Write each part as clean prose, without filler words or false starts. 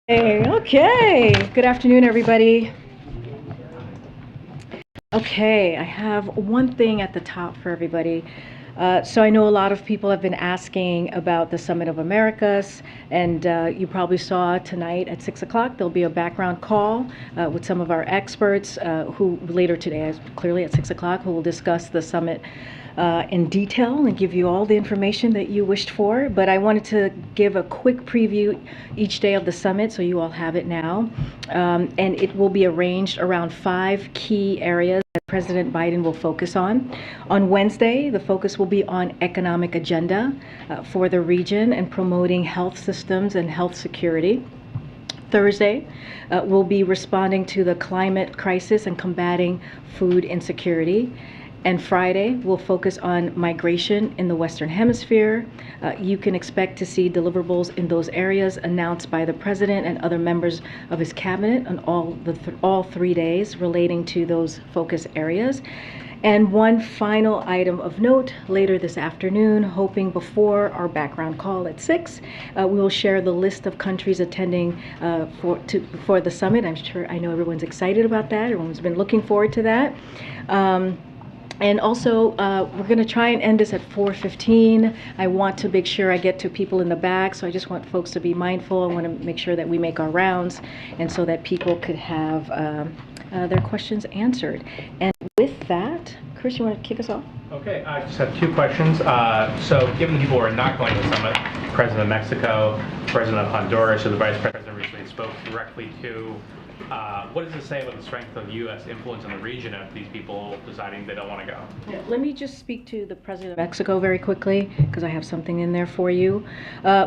Okay. Good afternoon, everybody. Okay, I have one thing at the top for everybody. So I know a lot of people have been asking about the Summit of Americas, and you probably saw tonight at 6 o'clock there'll be a background call with some of our experts who later today, clearly at 6 o'clock, who will discuss the summit in detail and give you all the information that you wished for. But I wanted to give a quick preview each day of the summit, so you all have it now. And it will be arranged around 5 key areas that President Biden will focus on. On Wednesday, the focus will be on economic agenda for the region and promoting health systems and health security. Thursday, we'll be responding to the climate crisis and combating food insecurity. And Friday, we'll focus on migration in the Western Hemisphere. You can expect to see deliverables in those areas announced by the President and other members of his cabinet on all 3 days relating to those focus areas. And one final item of note, later this afternoon, hoping before our background call at 6, we will share the list of countries attending for the summit. I know everyone's excited about that. Everyone's been looking forward to that. And also, we're going to try and end this at 4:15. I want to make sure I get to people in the back, so I just want folks to be mindful. I want to make sure that we make our rounds, and so that people could have their questions answered. And with that, Chris, you want to kick us off? Okay, I just have 2 questions. So given the people who are not going to the summit, President of Mexico, President of Honduras, who the Vice President recently spoke directly to, what does it say about the strength of U.S. influence in the region of these people deciding they don't want to go? Yeah, let me just speak to the President of Mexico very quickly, because I have something in there for you.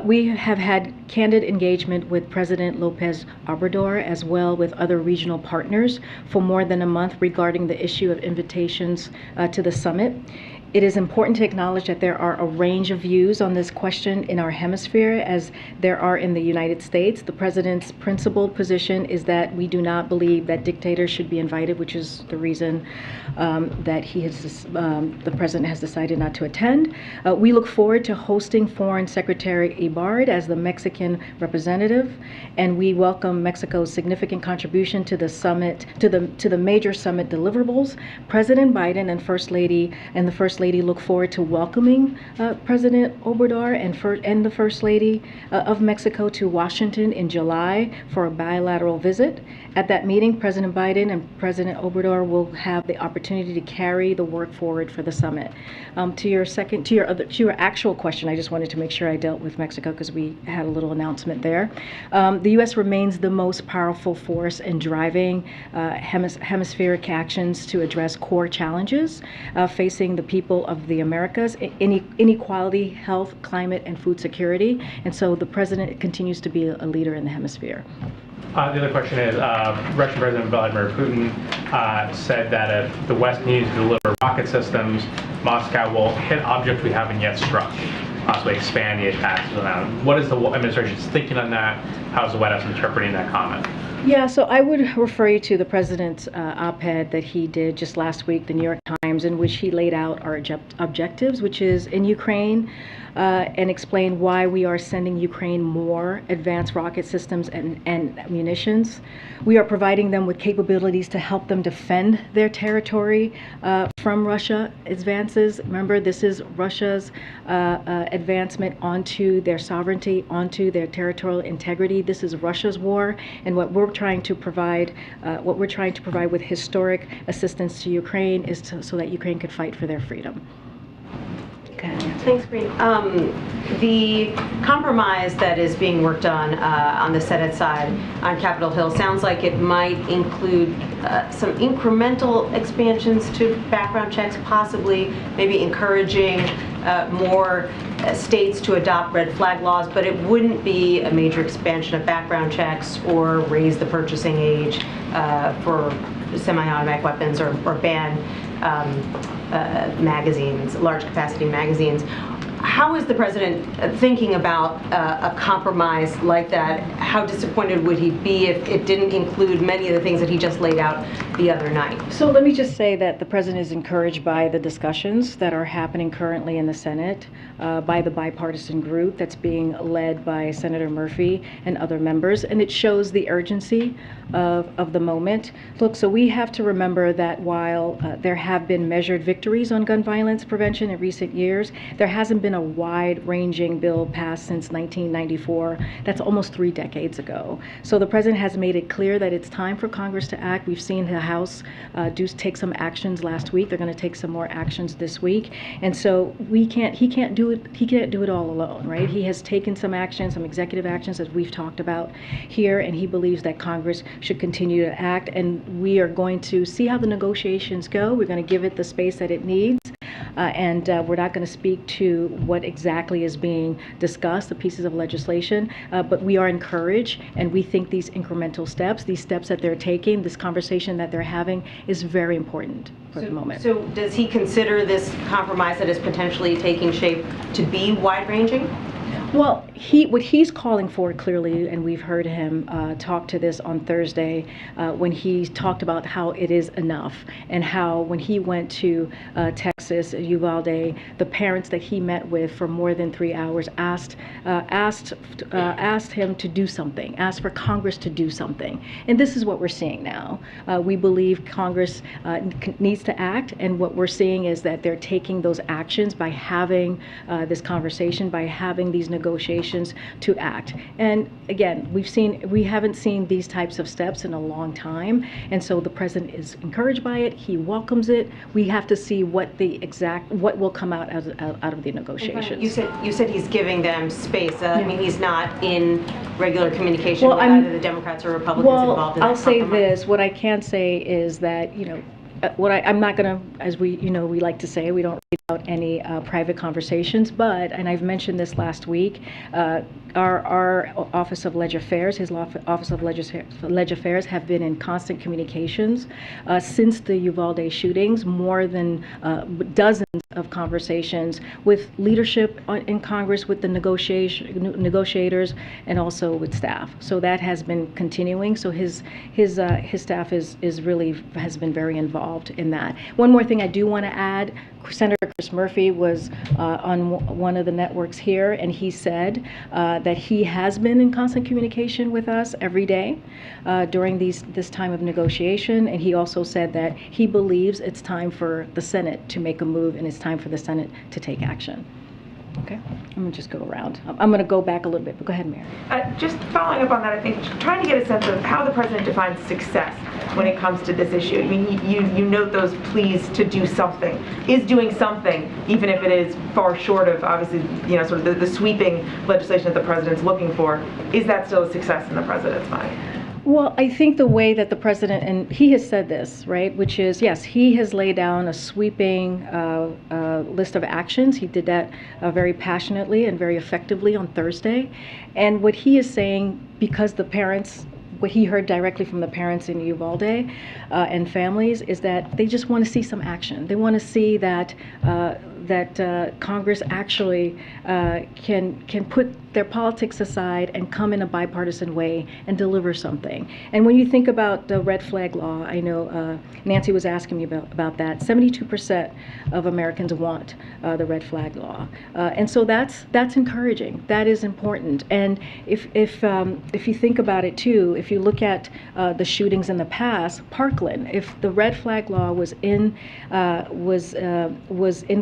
We have had candid engagement with President Lopez Obrador, as well with other regional partners, for more than a month regarding the issue of invitations to the summit. It is important to acknowledge that there are a range of views on this question in our hemisphere, as there are in the United States. The President's principled position is that we do not believe that dictators should be invited, which is the reason that the President has decided not to attend. We look forward to hosting Foreign Secretary Ebrard as the Mexican representative, and we welcome Mexico's significant contribution to the summit, to the major summit deliverables. President Biden and the First Lady look forward to welcoming President Obrador and the First Lady of Mexico to Washington in July for a bilateral visit. At that meeting, President Biden and President Obrador will have the opportunity to carry the work forward for the summit. To your actual question, I just wanted to make sure I dealt with Mexico because we had a little announcement there. The U.S. remains the most powerful force in driving hemispheric actions to address core challenges facing the people of the Americas: inequality, health, climate, and food security. And so the President continues to be a leader in the hemisphere. The other question is, Russian President Vladimir Putin said that if the West needs to deliver rocket systems, Moscow will hit objects we haven't yet struck, possibly expand the attacks on them. What is the administration's thinking on that? How is the White House interpreting that comment? Yeah, so I would refer you to the President's op-ed that he did just last week, the New York Times, in which he laid out our objectives, which is in Ukraine, and explained why we are sending Ukraine more advanced rocket systems and munitions. We are providing them with capabilities to help them defend their territory from Russia advances. Remember, this is Russia's advancement onto their sovereignty, onto their territorial integrity. This is Russia's war, and what we're trying to provide with historic assistance to Ukraine is so that Ukraine could fight for their freedom. Thanks, Karine. The compromise that is being worked on the Senate side on Capitol Hill sounds like it might include some incremental expansions to background checks, possibly maybe encouraging more states to adopt red flag laws, but it wouldn't be a major expansion of background checks or raise the purchasing age for semi-automatic weapons or ban magazines, large capacity magazines. How is the president thinking about a compromise like that? How disappointed would he be if it didn't include many of the things that he just laid out the other night? So let me just say that the president is encouraged by the discussions that are happening currently in the Senate by the bipartisan group that's being led by Senator Murphy and other members, and it shows the urgency of the moment. Look, so we have to remember that while there have been measured victories on gun violence prevention in recent years, there hasn't been a wide-ranging bill passed since 1994. That's almost 3 decades ago. So the president has made it clear that it's time for Congress to act. We've seen the House take some actions last week. They're going to take some more actions this week, and so he can't do it all alone, right? He has taken some action, some executive actions, as we've talked about here, and he believes that Congress should continue to act. And we are going to see how the negotiations go. We're going to give it the space that it needs. And we're not going to speak to what exactly is being discussed, the pieces of legislation, but we are encouraged, and we think these incremental steps, these steps that they're taking, this conversation that they're having is very important for the moment. So does he consider this compromise that is potentially taking shape to be wide-ranging? Well, what he's calling for clearly, and we've heard him talk to this on Thursday when he talked about how it is enough, and how when he went to Texas, Uvalde, the parents that he met with for more than 3 hours asked him to do something, asked for Congress to do something. And this is what we're seeing now. We believe Congress needs to act, and what we're seeing is that they're taking those actions by having this conversation, by having these negotiations to act. And again, we haven't seen these types of steps in a long time, and so the president is encouraged by it. He welcomes it. We have to see what will come out of the negotiations. You said he's giving them space. I mean, he's not in regular communication with either the Democrats or Republicans involved in that I'll say compromise. this. What I can say is that, I'm not going to, as we like to say, we don't read out any private conversations, and I've mentioned this last week, our Office of Leg Affairs, his Office of Leg Affairs have been in constant communications since the Uvalde shootings, more than dozens of conversations with leadership in Congress, with the negotiators, and also with staff. So that has been continuing. So his staff has been very involved in that. One more thing I do want to add. Senator Chris Murphy was on one of the networks here, and he said that he has been in constant communication with us every day during this time of negotiation, and he also said that he believes it's time for the Senate to make a move, and it's time for the Senate to take action. Okay, I'm going to just go around. I'm going to go back a little bit, but go ahead, Mary. Just following up on that, I think trying to get a sense of how the president defines success when it comes to this issue. I mean, you note those pleas to do something. Is doing something, even if it is far short of, obviously, sort of the sweeping legislation that the president's looking for, is that still a success in the president's mind? Well, I think the way that the president, and he has said this, right, which is, yes, he has laid down a sweeping list of actions. He did that very passionately and very effectively on Thursday. And what he is saying, because the parents, what he heard directly from the parents in Uvalde and families, is that they just want to see some action. They want to see that Congress actually can put their politics aside and come in a bipartisan way and deliver something. And when you think about the red flag law, I know Nancy was asking me about that. 72% of Americans want the red flag law, and so that's encouraging. That is important. And if you think about it too, if you look at the shootings in the past, Parkland, if the red flag law was in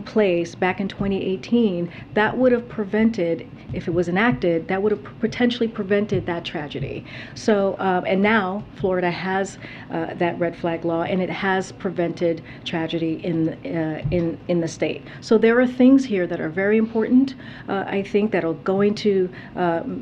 place back in 2018, that would have prevented, if it was enacted, that would have potentially prevented that tragedy. So, and now Florida has that red flag law, and it has prevented tragedy in the state. So there are things here that are very important. I think that are going to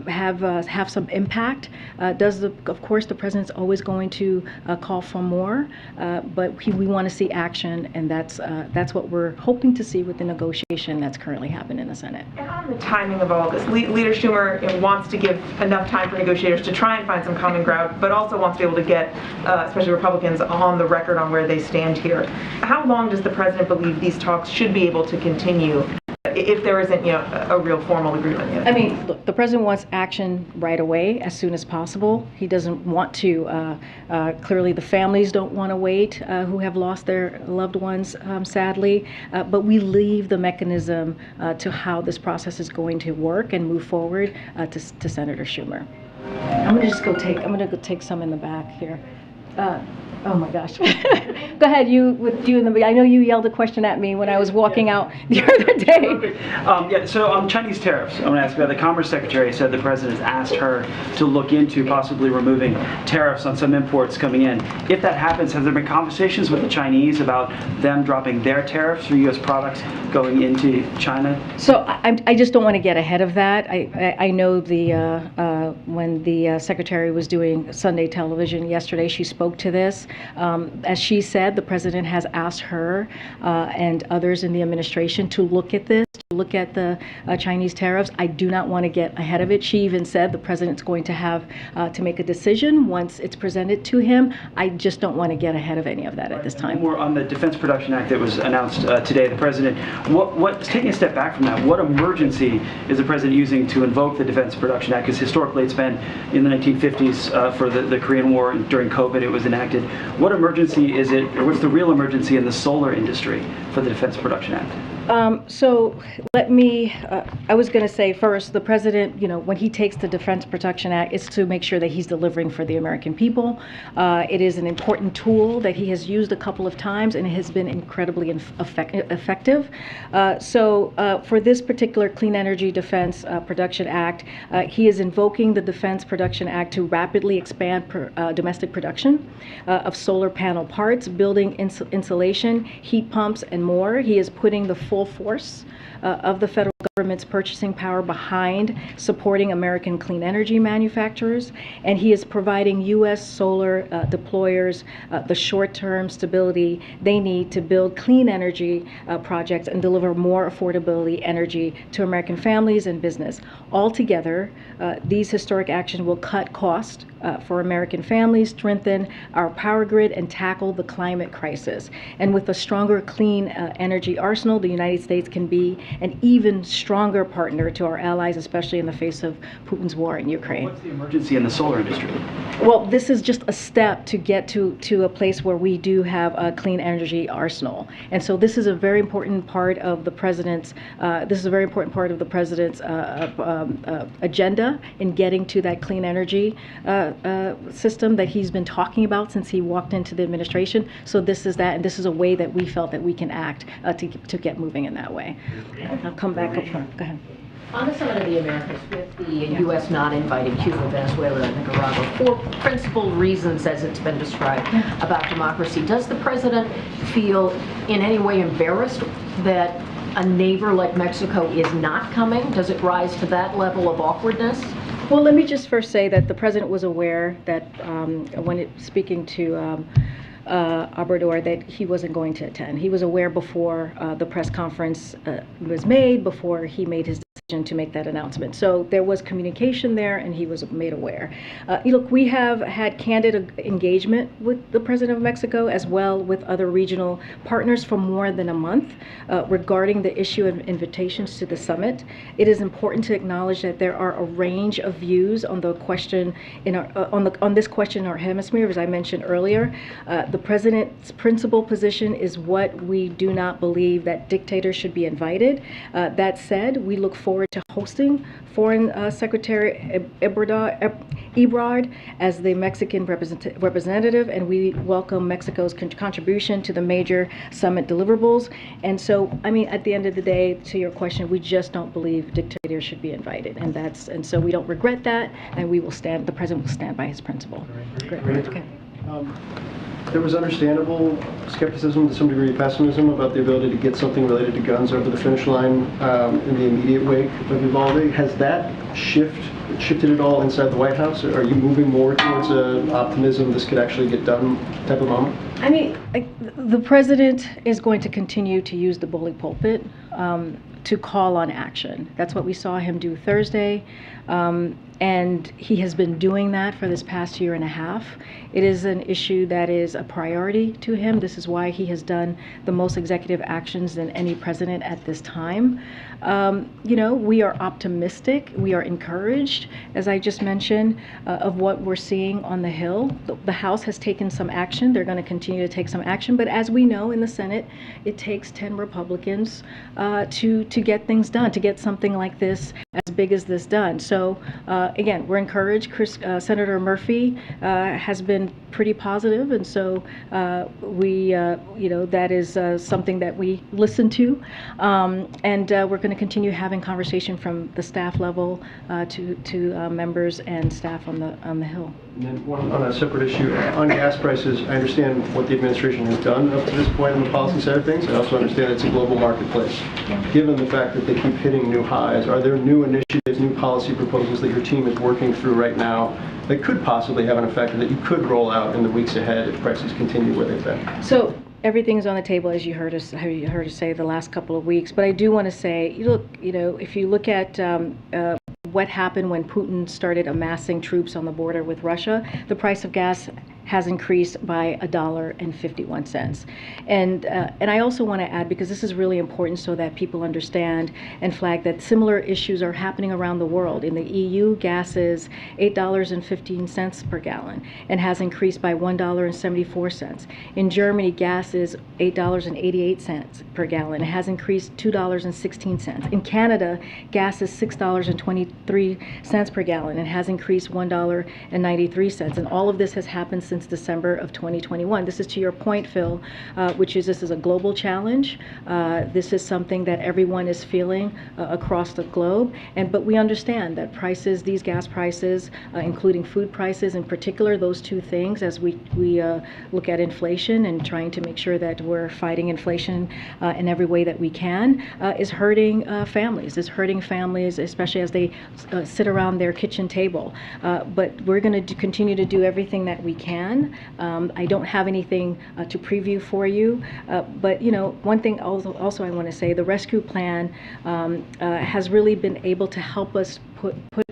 have some impact. Of course, the president's always going to call for more, but we want to see action, and that's what we're hoping to see with the negotiation that's currently happening in the Senate. And on the timing of all this, Leader Schumer wants to give enough time for negotiators to try and find some common ground, but also wants to be able to get, especially Republicans, on the record on where they stand here. How long does the president believe these talks should be able to continue if there isn't, a real formal agreement yet? I mean, look, the president wants action right away, as soon as possible. He doesn't want to, clearly the families don't want to wait, who have lost their loved ones, sadly. But we leave the mechanism to how this process is going to work and move forward to Senator Schumer. I'm gonna go take some in the back here. Oh my gosh. Go ahead, I know you yelled a question at me when I was walking out the other day. Yeah, so on Chinese tariffs, I want to ask about the Commerce Secretary said the president has asked her to look into possibly removing tariffs on some imports coming in. If that happens, have there been conversations with the Chinese about them dropping their tariffs for U.S. products going into China? So I just don't want to get ahead of that. I know when the Secretary was doing Sunday television yesterday, she spoke to this. As she said, the president has asked her and others in the administration to look at this, to look at the Chinese tariffs. I do not want to get ahead of it. She even said the president's going to have to make a decision once it's presented to him. I just don't want to get ahead of any of that at this time. More on the Defense Production Act that was announced today, the president, taking a step back from that, what emergency is the president using to invoke the Defense Production Act? Because historically it's been in the 1950s for the Korean War, and during COVID it was enacted. What emergency is it, or what's the real emergency in the solar industry for the Defense Production Act? So let me, I was going to say first, the president, when he takes the Defense Production Act, it's to make sure that he's delivering for the American people. It is an important tool that he has used a couple of times, and it has been incredibly effective. So for this particular Clean Energy Defense Production Act, he is invoking the Defense Production Act to rapidly expand domestic production of solar panel parts, building insulation, heat pumps, and more. He is putting the full force of the federal government's purchasing power behind supporting American clean energy manufacturers, and he is providing U.S. solar deployers the short-term stability they need to build clean energy projects and deliver more affordability energy to American families and business. Altogether, these historic actions will cut costs for American families, strengthen our power grid, and tackle the climate crisis. And with a stronger clean energy arsenal, the United States can be an even stronger partner to our allies, especially in the face of Putin's war in Ukraine. What's the emergency in the solar industry? Well, this is just a step to get to a place where we do have a clean energy arsenal. And so this is a very important part of the president's agenda in getting to that clean energy system that he's been talking about since he walked into the administration. So this is that, and this is a way that we felt that we can act to get moving in that way. I'll come back up front. Go ahead. On the Summit of the Americas, with the U.S. not inviting Cuba, Venezuela, and Nicaragua for principal reasons, as it's been described, about democracy, does the president feel in any way embarrassed that a neighbor like Mexico is not coming? Does it rise to that level of awkwardness? Well, let me just first say that the president was aware that when speaking to Obrador, that he wasn't going to attend. He was aware before the press conference was made, before he made his decision to make that announcement. So there was communication there, and he was made aware. Look, we have had candid engagement with the president of Mexico, as well with other regional partners for more than a month regarding the issue of invitations to the summit. It is important to acknowledge that there are a range of views on the question on this question in our hemisphere, as I mentioned earlier. The president's principal position is what we do not believe that dictators should be invited. That said, we look forward to hosting Foreign Secretary Ebrard as the Mexican representative, and we welcome Mexico's contribution to the major summit deliverables. And so, I mean, at the end of the day, to your question, we just don't believe dictators should be invited, and so we don't regret that, and the president will stand by his principle. Great. Okay. There was understandable skepticism, to some degree pessimism, about the ability to get something related to guns over the finish line in the immediate wake of Uvalde. Has that shift shifted at all inside the White House? Are you moving more towards optimism this could actually get done type of moment? I mean, the president is going to continue to use the bully pulpit to call on action. That's what we saw him do Thursday. And he has been doing that for this past year and a half. It is an issue that is a priority to him. This is why he has done the most executive actions than any president at this time. You know, we are optimistic, we are encouraged, as I just mentioned, of what we're seeing on the Hill. The House has taken some action. They're going to continue to take some action. But as we know in the Senate, it takes 10 Republicans to get things done, to get something like this, as big as this, done. So again, we're encouraged. Senator Murphy has been pretty positive, and so you know, that is something that we listen to, and we're going to continue having conversation from the staff level to members and staff on the Hill. And then one on a separate issue, on gas prices, I understand what the administration has done up to this point on the policy side of things. I also understand it's a global marketplace. Given the fact that they keep hitting new highs, are there new initiatives, new policy proposals that your team is working through right now that could possibly have an effect or that you could roll out in the weeks ahead if prices continue where they've been? So everything's on the table, as you heard us say the last couple of weeks. But I do want to say, you know, if you look at what happened when Putin started amassing troops on the border with Russia, the price of gas has increased by $1.51. And I also want to add, because this is really important so that people understand and flag that similar issues are happening around the world. In the EU, gas is $8.15 per gallon and has increased by $1.74. In Germany, gas is $8.88 per gallon. It has increased $2.16. In Canada, gas is $6.23 per gallon and has increased $1.93. And all of this has happened since December of 2021. This is to your point, Phil, which is this is a global challenge. This is something that everyone is feeling across the globe. But we understand that prices, these gas prices, including food prices in particular, those two things, as we look at inflation and trying to make sure that we're fighting inflation in every way that we can, is hurting families. Is hurting families, especially as they sit around their kitchen table. But we're going to continue to do everything that we can. I don't have anything to preview for you, but you know, one thing also I want to say, the rescue plan has really been able to help us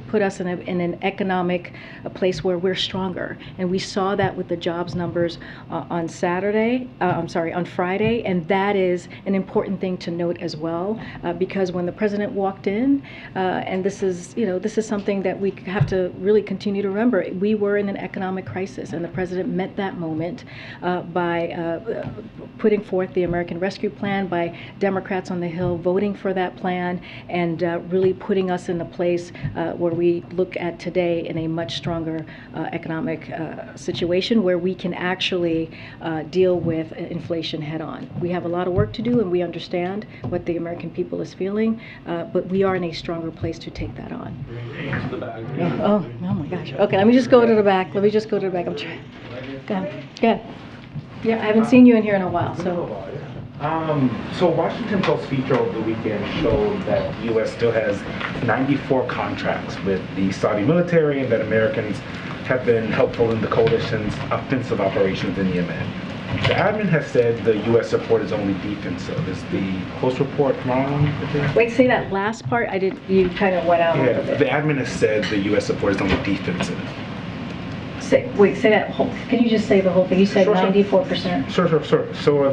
put us in an economic place where we're stronger, and we saw that with the jobs numbers on Friday, and that is an important thing to note as well, because when the president walked in, and this is something that we have to really continue to remember, we were in an economic crisis, and the president met that moment by putting forth the American Rescue Plan, by Democrats on the Hill voting for that plan, and really putting us in a place where we look at today in a much stronger economic situation where we can actually deal with inflation head on. We have a lot of work to do, and we understand what the American people is feeling, but we are in a stronger place to take that on. Yeah. Oh my gosh. Okay, let me just go to the back. I'm trying. Go ahead. Yeah, I haven't seen you in here in a while, so. So Washington Post feature over the weekend showed that the U.S. still has 94 contracts with the Saudi military, and that Americans have been helpful in the coalition's offensive operations in Yemen. The admin has said the U.S. support is only defensive. Is the Post report wrong? Wait, say that last part. You kind of went out a little bit. The admin has said the U.S. support is only defensive. Say that whole. Can you just say the whole thing? You said 94%. Sure. So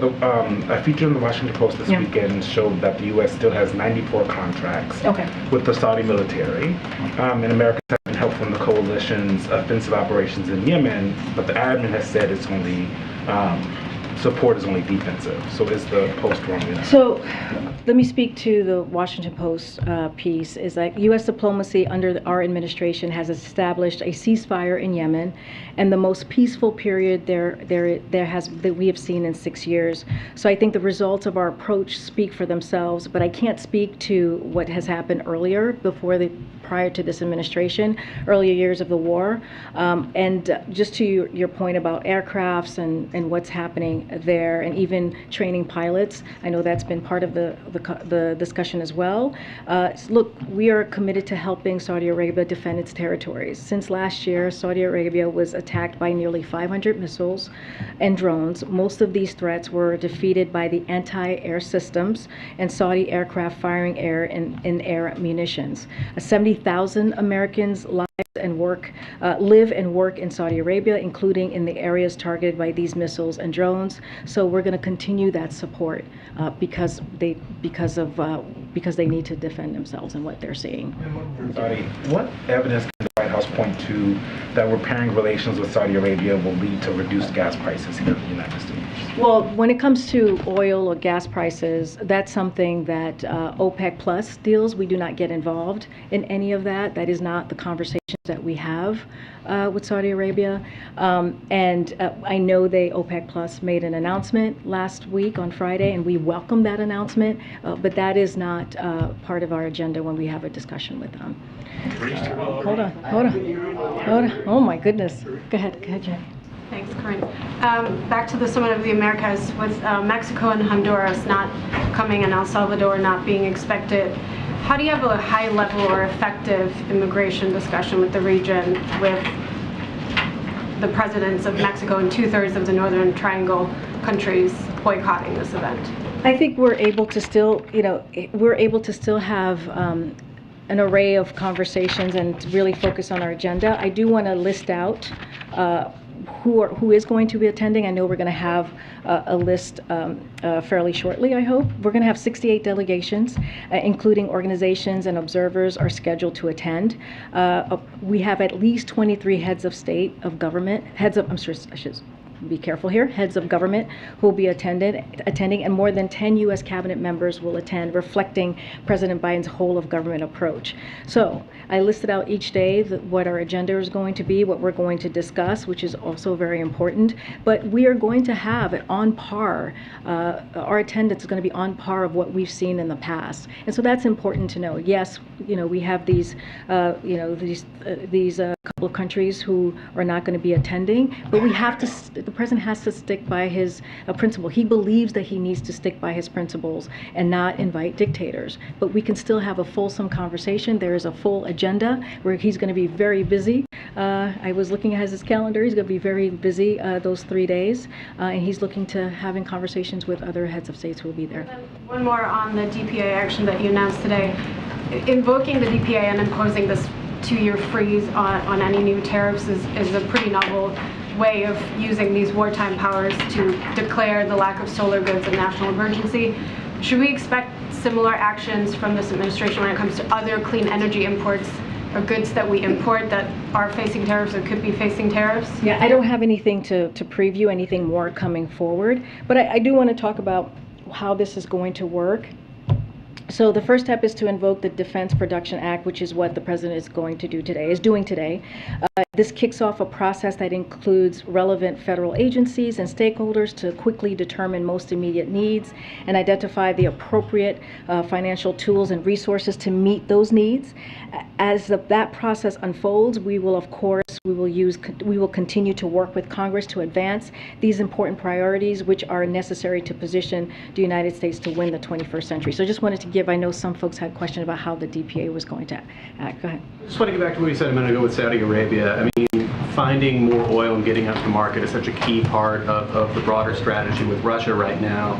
a feature in the Washington Post this weekend showed that the U.S. still has 94 contracts with the Saudi military, and Americans have been helpful in the coalition's offensive operations in Yemen, but the admin has said it's only support is only defensive. So is the Post wrong in that? So let me speak to the Washington Post piece. Is that U.S. diplomacy under our administration has established a ceasefire in Yemen, and the most peaceful period that we have seen in 6 years. So I think the results of our approach speak for themselves, but I can't speak to what has happened earlier prior to this administration, earlier years of the war. And just to your point about aircrafts and what's happening there, and even training pilots, I know that's been part of the the discussion as well. Look, we are committed to helping Saudi Arabia defend its territories. Since last year, Saudi Arabia was attacked by nearly 500 missiles and drones. Most of these threats were defeated by the anti-air systems and Saudi aircraft firing air and air munitions. 70,000 Americans live and work in Saudi Arabia, including in the areas targeted by these missiles and drones. So we're going to continue that support because they need to defend themselves and what they're seeing. Saudi, what evidence can the White House point to that repairing relations with Saudi Arabia will lead to reduced gas prices here in the United States? Well, when it comes to oil or gas prices, that's something that OPEC Plus deals. We do not get involved in any of that. That is not the conversations that we have with Saudi Arabia. And I know OPEC Plus made an announcement last week on Friday, and we welcome that announcement, but that is not part of our agenda when we have a discussion with them. Hold on. Oh my goodness. Go ahead, Jen. Thanks, Karine. Back to the Summit of the Americas, with Mexico and Honduras not coming and El Salvador not being expected. How do you have a high-level or effective immigration discussion with the region with the presidents of Mexico and 2/3 of the Northern Triangle countries boycotting this event? I think we're able to still, have an array of conversations and really focus on our agenda. I do want to list out who is going to be attending. I know we're going to have a list fairly shortly, I hope. We're going to have 68 delegations, including organizations and observers are scheduled to attend. We have at least 23 heads of state, of government, I'm sure I should be careful here, heads of government who will be attending, and more than 10 U.S. cabinet members will attend, reflecting President Biden's whole of government approach. So I listed out each day what our agenda is going to be, what we're going to discuss, which is also very important. But we are going to have it on par. Our attendance is going to be on par of what we've seen in the past, and so that's important to know. Yes, we have these couple of countries who are not going to be attending, but we have to. The president has to stick by his principle. He believes that he needs to stick by his principles and not invite dictators. But we can still have a fulsome conversation. There is a full agenda where he's going to be very busy. I was looking at his calendar. He's going to be very busy those 3 days, and he's looking to having conversations with other heads of states who will be there. One more on the DPA action that you announced today. Invoking the DPA and imposing this 2-year freeze on any new tariffs is a pretty novel way of using these wartime powers to declare the lack of solar goods a national emergency. Should we expect similar actions from this administration when it comes to other clean energy imports or goods that we import that are facing tariffs or could be facing tariffs? Yeah, I don't have anything to preview, anything more coming forward, but I do want to talk about how this is going to work. So the first step is to invoke the Defense Production Act, which is what the president is doing today. This kicks off a process that includes relevant federal agencies and stakeholders to quickly determine most immediate needs and identify the appropriate financial tools and resources to meet those needs. As that process unfolds, we will continue to work with Congress to advance these important priorities, which are necessary to position the United States to win the 21st century. So I just wanted to I know some folks had questions about how the DPA was going to act. Go ahead. I just want to get back to what you said a minute ago with Saudi Arabia. I mean, finding more oil and getting out to market is such a key part of the broader strategy with Russia right now.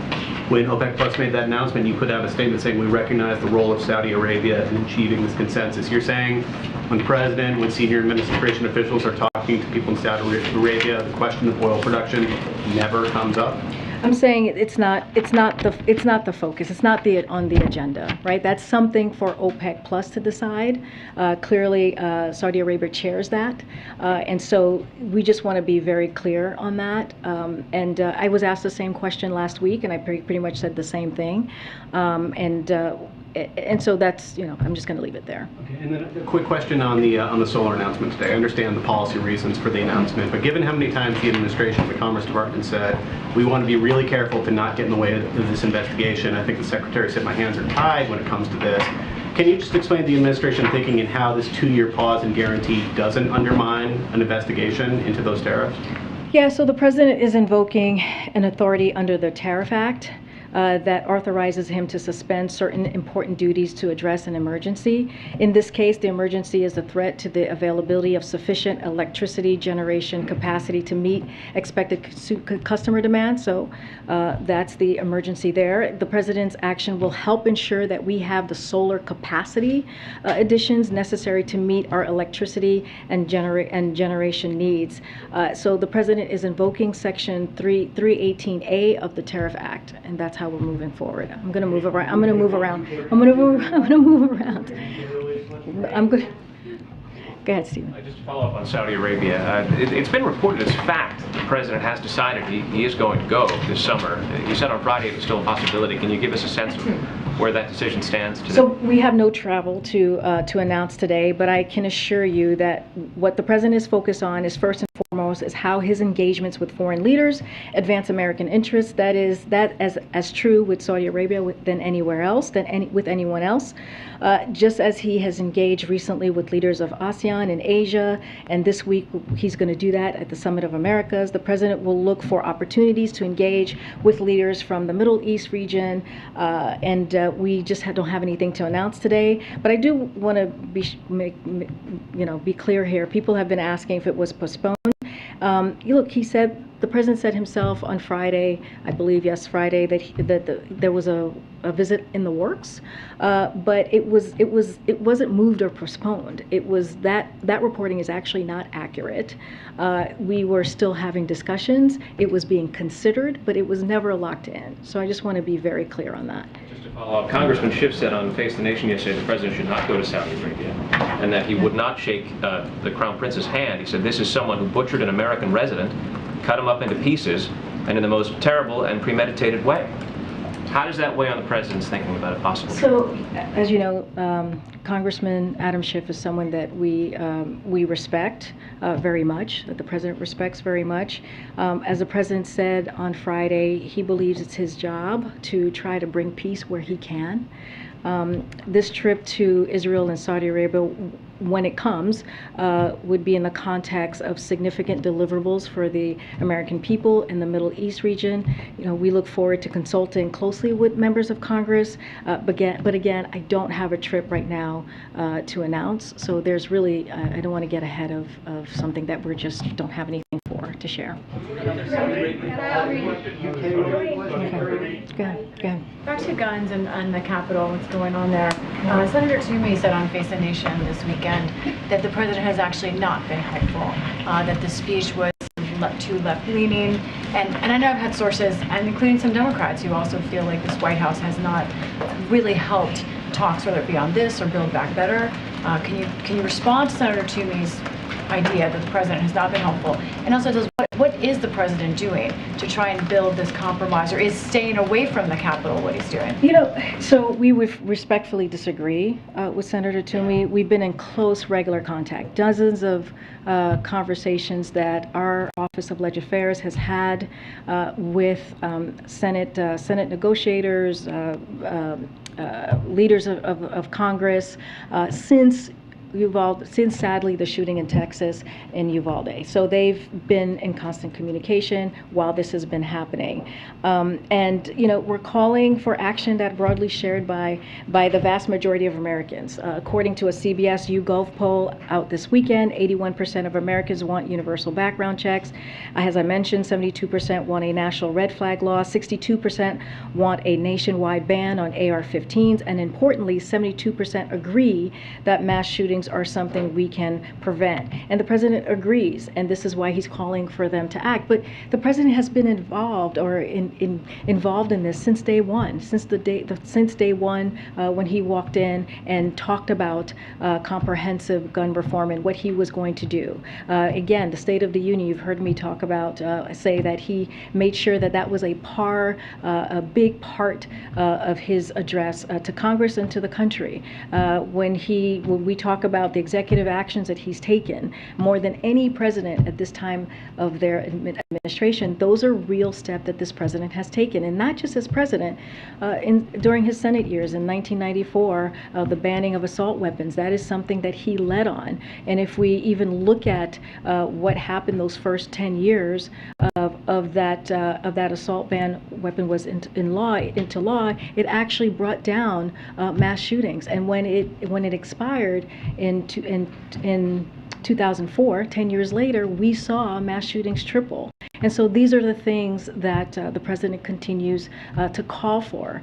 When OPEC Plus made that announcement, you put out a statement saying we recognize the role of Saudi Arabia in achieving this consensus. You're saying when the president, when senior administration officials are talking to people in Saudi Arabia, the question of oil production never comes up? I'm saying it's not the focus. It's not on the agenda, right? That's something for OPEC Plus to decide. Clearly, Saudi Arabia chairs that, and so we just want to be very clear on that. And I was asked the same question last week, and I pretty much said the same thing. And so that's, I'm just going to leave it there. Okay, and then a quick question on the solar announcement today. I understand the policy reasons for the announcement, but given how many times the administration, the Commerce Department said, we want to be really careful to not get in the way of this investigation. I think the Secretary said my hands are tied when it comes to this. Can you just explain the administration thinking and how this 2-year pause and guarantee doesn't undermine an investigation into those tariffs? Yeah, so the president is invoking an authority under the Tariff Act. that authorizes him to suspend certain important duties to address an emergency. In this case, the emergency is a threat to the availability of sufficient electricity generation capacity to meet expected customer demand. So that's the emergency there. The president's action will help ensure that we have the solar capacity additions necessary to meet our electricity and generation needs. So the president is invoking Section 318A of the Tariff Act, and that's how we're moving forward. I'm going to move around. I'm going to move around. Go ahead, Stephen. Just to follow up on Saudi Arabia, it's been reported as fact the president has decided he is going to go this summer. You said on Friday it was still a possibility. Can you give us a sense of where that decision stands today? So we have no travel to announce today, but I can assure you that what the president is focused on is first and foremost is how his engagements with foreign leaders advance American interests. That is as true with Saudi Arabia than anywhere else, with anyone else. Just as he has engaged recently with leaders of ASEAN and Asia, and this week he's going to do that at the Summit of Americas, the president will look for opportunities to engage with leaders from the Middle East region, and we just don't have anything to announce today. But I do want to be clear here. People have been asking if it was postponed. Look, the president said himself on Friday, I believe, yes, Friday, that there was a visit in the works, but it wasn't moved or postponed. It was that reporting is actually not accurate. We were still having discussions. It was being considered, but it was never locked in. So I just want to be very clear on that. Just to follow up, Congressman Schiff said on Face the Nation yesterday the president should not go to Saudi Arabia and that he would not shake the Crown Prince's hand. He said this is someone who butchered an American resident, cut him up into pieces, and in the most terrible and premeditated way. How does that weigh on the president's thinking about a possible trip? So, as you know, Congressman Adam Schiff is someone that we respect very much, that the president respects very much. As the president said on Friday, he believes it's his job to try to bring peace where he can. This trip to Israel and Saudi Arabia, when it comes, would be in the context of significant deliverables for the American people in the Middle East region. We look forward to consulting closely with members of Congress, but again, I don't have a trip right now to announce. So there's really, I don't want to get ahead of something that we just don't have anything to share. Okay. Go ahead. Back to guns and the Capitol, what's going on there. Senator Toomey said on Face the Nation this weekend that the president has actually not been helpful, that the speech was too left-leaning, and I know I've had sources, and including some Democrats, who also feel like this White House has not really helped talks, whether it be on this or Build Back Better. Can you respond to Senator Toomey's idea that the president has not been helpful, and also what is the president doing to try and build this compromise, or is staying away from the Capitol what he's doing? So we would respectfully disagree with Senator Toomey. We've been in close, regular contact. Dozens of conversations that our Office of Legislative Affairs has had with Senate negotiators, leaders of Congress, since sadly the shooting in Texas in Uvalde. So they've been in constant communication while this has been happening. And we're calling for action that broadly shared by the vast majority of Americans. According to a CBS YouGov poll out this weekend, 81% of Americans want universal background checks. As I mentioned, 72% want a national red flag law, 62% want a nationwide ban on AR-15s, and importantly, 72% agree that mass shootings are something we can prevent. And the president agrees, and this is why he's calling for them to act. But the president has been involved involved in this since day one, since day one when he walked in and talked about comprehensive gun reform and what he was going to do. Again, the State of the Union, you've heard me talk about, say that he made sure that was a big part of his address to Congress and to the country. When we talk about the executive actions that he's taken, more than any president at this time of their administration, those are real steps that this president has taken. And not just as president, during his Senate years in 1994, the banning of assault weapons, that is something that he led on. And if we even look at what happened those first 10 years of that assault ban weapon was into law, it actually brought down mass shootings. And when it expired in 2004, 10 years later, we saw mass shootings triple. And so these are the things that the president continues to call for.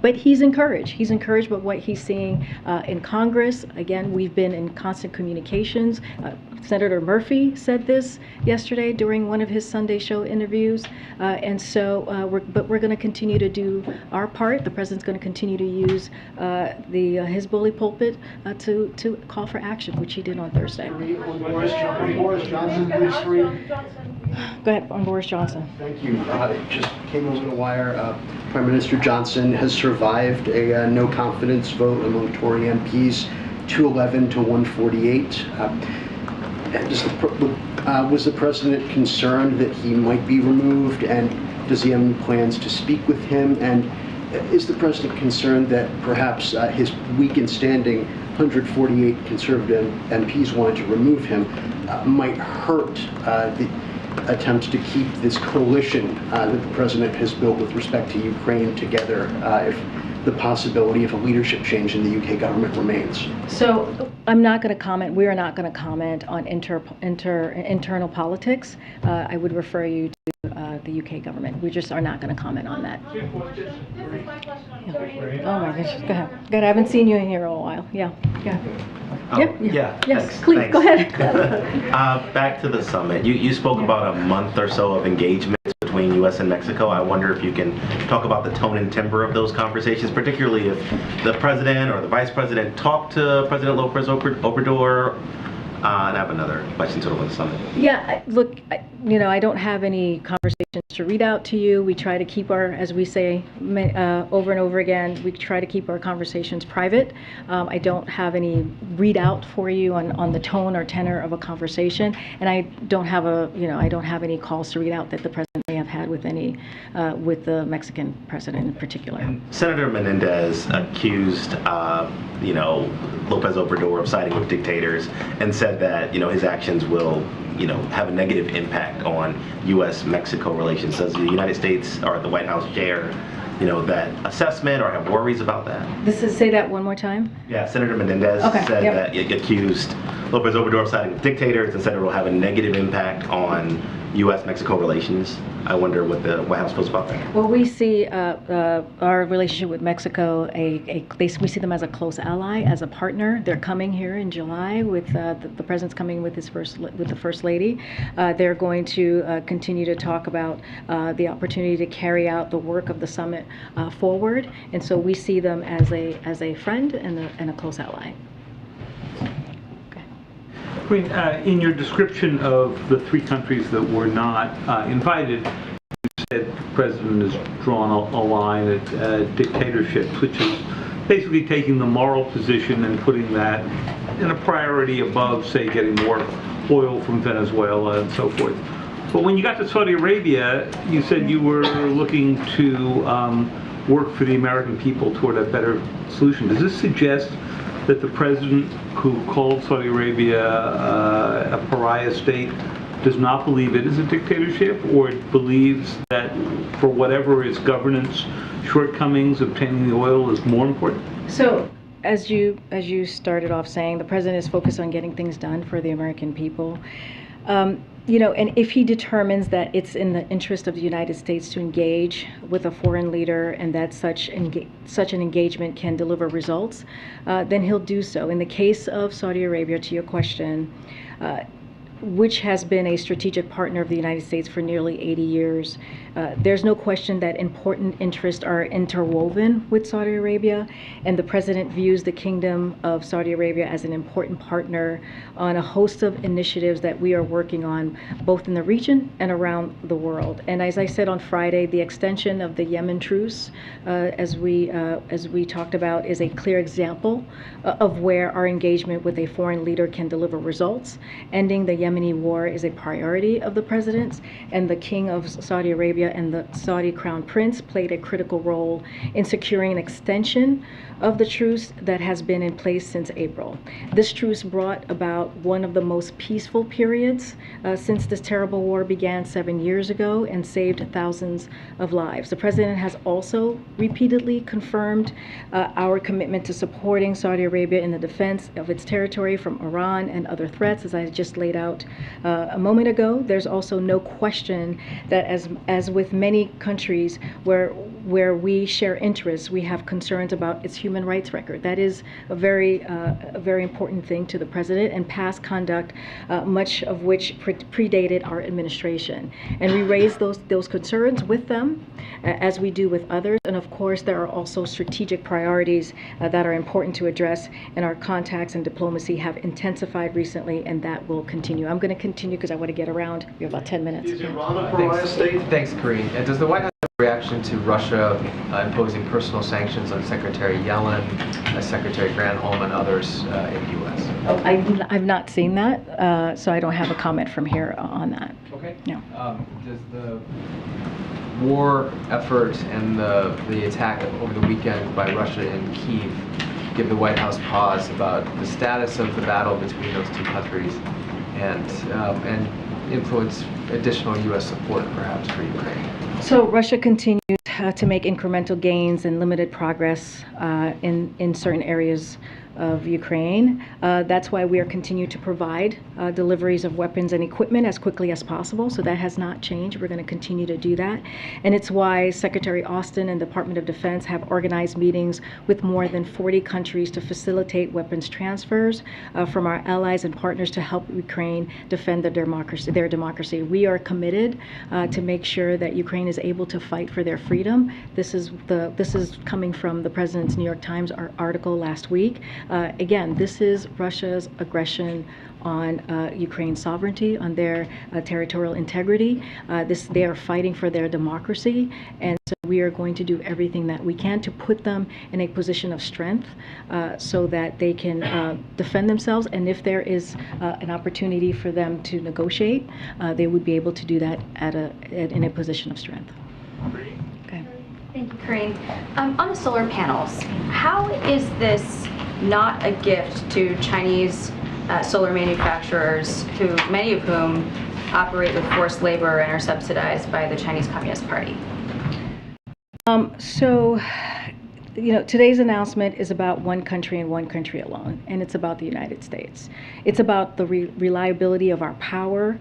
But he's encouraged. He's encouraged by what he's seeing in Congress. Again, we've been in constant communications. Senator Murphy said this yesterday during one of his Sunday show interviews. And so, we're going to continue to do our part. The president's going to continue to use his bully pulpit to call for action, which he did on Thursday. Boris Johnson, please, Karine. Go ahead, on Boris Johnson. Thank you. It just came over the wire. Prime Minister Johnson has survived a no confidence vote among Tory MPs, 211 to 148. Was the president concerned that he might be removed, and does he have any plans to speak with him? And is the president concerned that perhaps his weakened standing 148 conservative MPs wanted to remove him might hurt the attempts to keep this coalition that the president has built with respect to Ukraine together if the possibility of a leadership change in the UK government remains? So I'm not going to comment. We are not going to comment on internal politics. I would refer you to the UK government. We just are not going to comment on that. Yeah. Oh my gosh. Go ahead. Go ahead. I haven't seen you in here in a while. Yeah. Yeah. Yes. Thanks. Please go ahead. Back to the summit. You spoke about a month or so of engagement between U.S. and Mexico. I wonder if you can talk about the tone and timbre of those conversations, particularly if the president or the vice president talked to President López Obrador. And I have another question sort of on the summit. Yeah, look, I don't have any conversations to read out to you. We try to keep our, as we say over and over again, we try to keep our conversations private. I don't have any readout for you on the tone or tenor of a conversation, and I don't have any calls to read out that the president may have had with with the Mexican president in particular. And Senator Menendez accused López Obrador of siding with dictators and said that his actions will have a negative impact on U.S.-Mexico relations. Does the United States or the White House share that assessment or have worries about that? Say that one more time. Yeah, Senator Menendez said that it accused López Obrador of siding with dictators and said it will have a negative impact on U.S.-Mexico relations. I wonder what the White House feels about that. Well, we see our relationship with Mexico, we see them as a close ally, as a partner. They're coming here in July with the president's coming with the first lady. They're going to continue to talk about the opportunity to carry out the work of the summit forward, and so we see them as a friend and a close ally. In your description of the three countries that were not invited, you said the president has drawn a line at dictatorships, which is basically taking the moral position and putting that in a priority above, say, getting more oil from Venezuela and so forth. But when you got to Saudi Arabia, you said you were looking to work for the American people toward a better solution. Does this suggest that the president who called Saudi Arabia a pariah state does not believe it is a dictatorship, or believes that for whatever its governance shortcomings, obtaining the oil is more important? So, as you started off saying, the president is focused on getting things done for the American people. And if he determines that it's in the interest of the United States to engage with a foreign leader and that such an engagement can deliver results, then he'll do so. In the case of Saudi Arabia, to your question, which has been a strategic partner of the United States for nearly 80 years. There's no question that important interests are interwoven with Saudi Arabia, and the President views the Kingdom of Saudi Arabia as an important partner on a host of initiatives that we are working on both in the region and around the world. And as I said on Friday, the extension of the Yemen truce, as we talked about, is a clear example of where our engagement with a foreign leader can deliver results. Ending the Yemeni war is a priority of the President's, and the King of Saudi Arabia and the Saudi Crown Prince played a critical role in securing an extension of the truce that has been in place since April. This truce brought about one of the most peaceful periods since this terrible war began 7 years ago and saved thousands of lives. The President has also repeatedly confirmed our commitment to supporting Saudi Arabia in the defense of its territory from Iran and other threats, as I just laid out a moment ago. There's also no question that as with many countries where we share interests, we have concerns about its human rights record. That is a very important thing to the President, and past conduct, much of which predated our administration. And we raise those concerns with them, as we do with others. And of course, there are also strategic priorities that are important to address, and our contacts and diplomacy have intensified recently, and that will continue. I'm going to continue because I want to get around. We have about 10 minutes. Is Iran a pariah state? Thanks, Karine. And does the White House have a reaction to Russia imposing personal sanctions on Secretary Yellen, Secretary Granholm, and others in the U.S.? I've not seen that, so I don't have a comment from here on that. Okay. No. Does the war effort and the attack over the weekend by Russia in Kyiv give the White House pause about the status of the battle between those two countries and influence additional U.S. support perhaps for Ukraine? So Russia continues to make incremental gains and limited progress in certain areas of Ukraine. That's why we are continuing to provide deliveries of weapons and equipment as quickly as possible. So that has not changed. We're going to continue to do that. And it's why Secretary Austin and Department of Defense have organized meetings with more than 40 countries to facilitate weapons transfers from our allies and partners to help Ukraine defend their democracy. We are committed to make sure that Ukraine is able to fight for their freedom. This is coming from the President's New York Times article last week. Again, this is Russia's aggression on Ukraine's sovereignty, on their territorial integrity. They are fighting for their democracy, and so we are going to do everything that we can to put them in a position of strength so that they can defend themselves. And if there is an opportunity for them to negotiate, they would be able to do that in a position of strength. Okay. Thank you, Karine. On the solar panels, how is this not a gift to Chinese solar manufacturers, many of whom operate with forced labor and are subsidized by the Chinese Communist Party? Today's announcement is about one country and one country alone, and it's about the United States. It's about the reliability of our power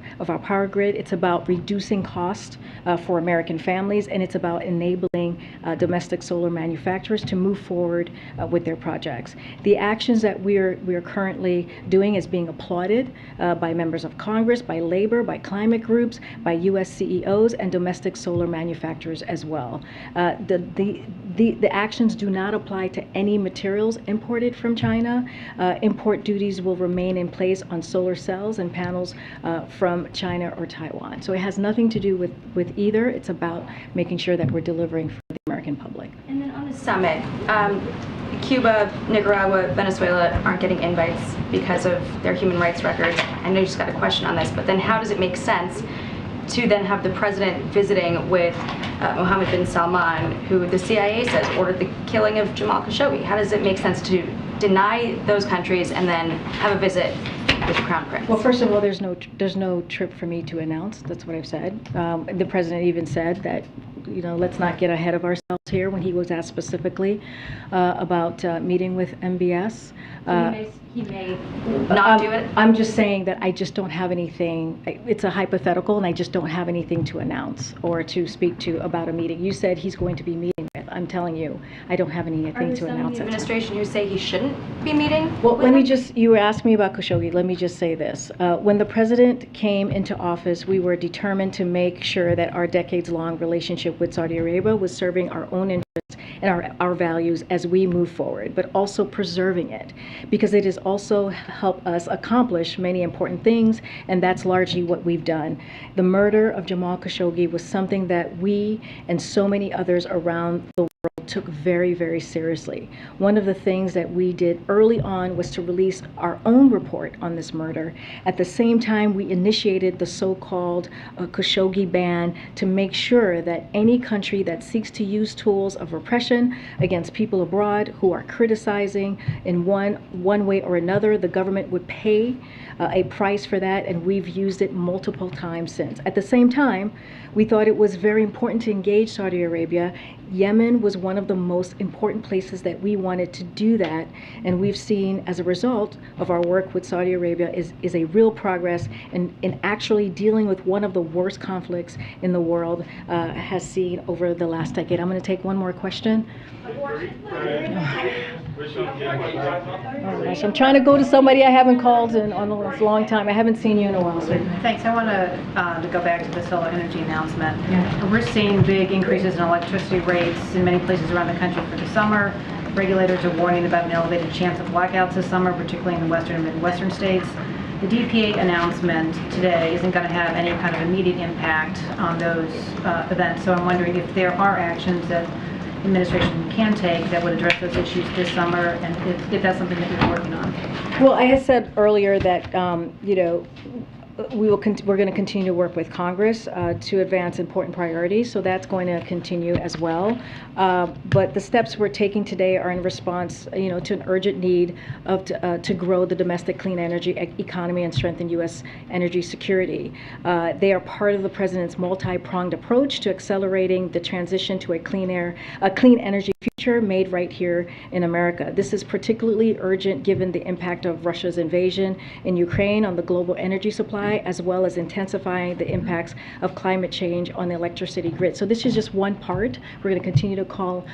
grid. It's about reducing costs for American families, and it's about enabling domestic solar manufacturers to move forward with their projects. The actions that we are currently doing is being applauded by members of Congress, by labor, by climate groups, by U.S. CEOs, and domestic solar manufacturers as well. The actions do not apply to any materials imported from China. Import duties will remain in place on solar cells and panels from China or Taiwan. So it has nothing to do with either. It's about making sure that we're delivering for the American public. And then on the summit, Cuba, Nicaragua, Venezuela aren't getting invites because of their human rights records. I know you just got a question on this, but then how does it make sense to then have the President visiting with Mohammed bin Salman, who the CIA says ordered the killing of Jamal Khashoggi? How does it make sense to deny those countries and then have a visit with the Crown Prince? Well, first of all, there's no trip for me to announce. That's what I've said. The President even said that, let's not get ahead of ourselves here when he was asked specifically about meeting with MBS. He may not do it? I'm just saying that I just don't have anything. It's a hypothetical, and I just don't have anything to announce or to speak to about a meeting. You said he's going to be meeting with. I'm telling you, I don't have anything to announce. The administration who say he shouldn't be meeting? Well, let me just, you asked me about Khashoggi, let me just say this. When the president came into office, we were determined to make sure that our decades-long relationship with Saudi Arabia was serving our own interests and our values as we move forward, but also preserving it, because it has also helped us accomplish many important things, and that's largely what we've done. The murder of Jamal Khashoggi was something that we and so many others around the world took very, very seriously. One of the things that we did early on was to release our own report on this murder. At the same time, we initiated the so-called Khashoggi ban to make sure that any country that seeks to use tools of repression against people abroad who are criticizing in one way or another, the government would pay a price for that, and we've used it multiple times since. At the same time, we thought it was very important to engage Saudi Arabia. Yemen was one of the most important places that we wanted to do that, and we've seen, as a result of our work with Saudi Arabia, is a real progress in actually dealing with one of the worst conflicts in the world has seen over the last decade. I'm going to take one more question. Oh gosh, I'm trying to go to somebody I haven't called in on a long time. I haven't seen you in a while. So. Thanks. I want to go back to the solar energy announcement. Yeah. We're seeing big increases in electricity rates in many places around the country for the summer. Regulators are warning about an elevated chance of blackouts this summer, particularly in the western and midwestern states. The DPA announcement today isn't going to have any kind of immediate impact on those events. So I'm wondering if there are actions that the administration can take that would address those issues this summer, and if that's something that you're working on. Well, I had said earlier that you know, we're going to continue to work with Congress to advance important priorities, so that's going to continue as well. But the steps we're taking today are in response, you know, to an urgent need to grow the domestic clean energy economy and strengthen U.S. energy security. They are part of the president's multi-pronged approach to accelerating the transition to a clean energy future made right here in America. This is particularly urgent given the impact of Russia's invasion in Ukraine on the global energy supply, as well as intensifying the impacts of climate change on the electricity grid. So this is just one part. We're going to continue to call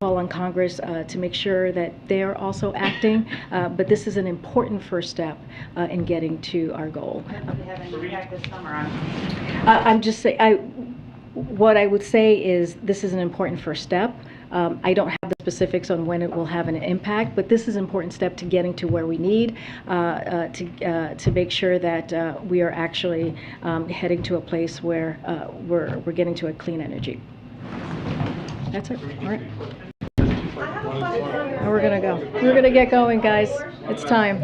on Congress to make sure that they are also acting, but this is an important first step in getting to our goal. I'm just saying, what I would say is this is an important first step. I don't have the specifics on when it will have an impact, but this is an important step to getting to where we need to make sure that we are actually heading to a place where we're getting to a clean energy. That's it. All right. Now we're gonna go. We're gonna get going, guys. It's time.